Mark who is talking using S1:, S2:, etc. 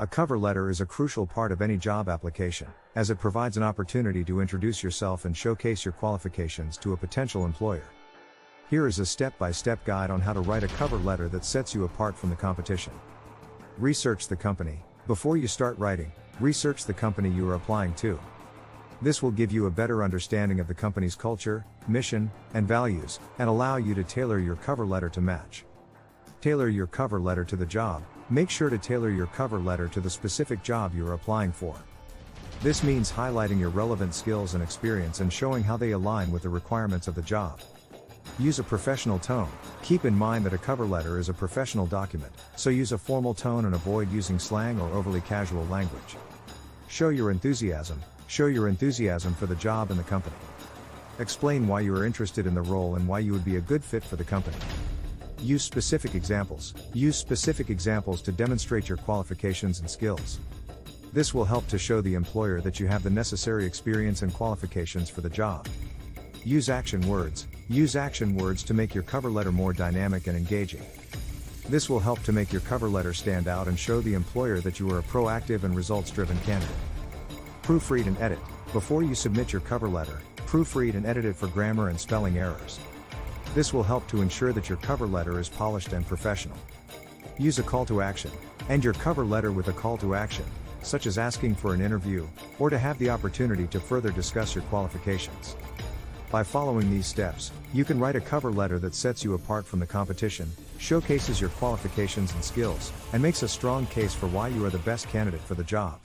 S1: A cover letter is a crucial part of any job application, as it provides an opportunity to introduce yourself and showcase your qualifications to a potential employer. Here is a step-by-step guide on how to write a cover letter that sets you apart from the competition. Research the company. Before you start writing, research the company you are applying to. This will give you a better understanding of the company's culture, mission, and values, and allow you to tailor your cover letter to match. Tailor your cover letter to the job. Make sure to tailor your cover letter to the specific job you are applying for. This means highlighting your relevant skills and experience and showing how they align with the requirements of the job. Use a professional tone. Keep in mind that a cover letter is a professional document, so use a formal tone and avoid using slang or overly casual language. Show your enthusiasm. Show your enthusiasm for the job and the company. Explain why you are interested in the role and why you would be a good fit for the company. Use specific examples. Use specific examples to demonstrate your qualifications and skills. This will help to show the employer that you have the necessary experience and qualifications for the job. Use action words. Use action words to make your cover letter more dynamic and engaging. This will help to make your cover letter stand out and show the employer that you are a proactive and results-driven candidate. Proofread and edit. Before you submit your cover letter, proofread and edit it for grammar and spelling errors. This will help to ensure that your cover letter is polished and professional. Use a call to action. End your cover letter with a call to action, such as asking for an interview, or to have the opportunity to further discuss your qualifications. By following these steps, you can write a cover letter that sets you apart from the competition, showcases your qualifications and skills, and makes a strong case for why you are the best candidate for the job.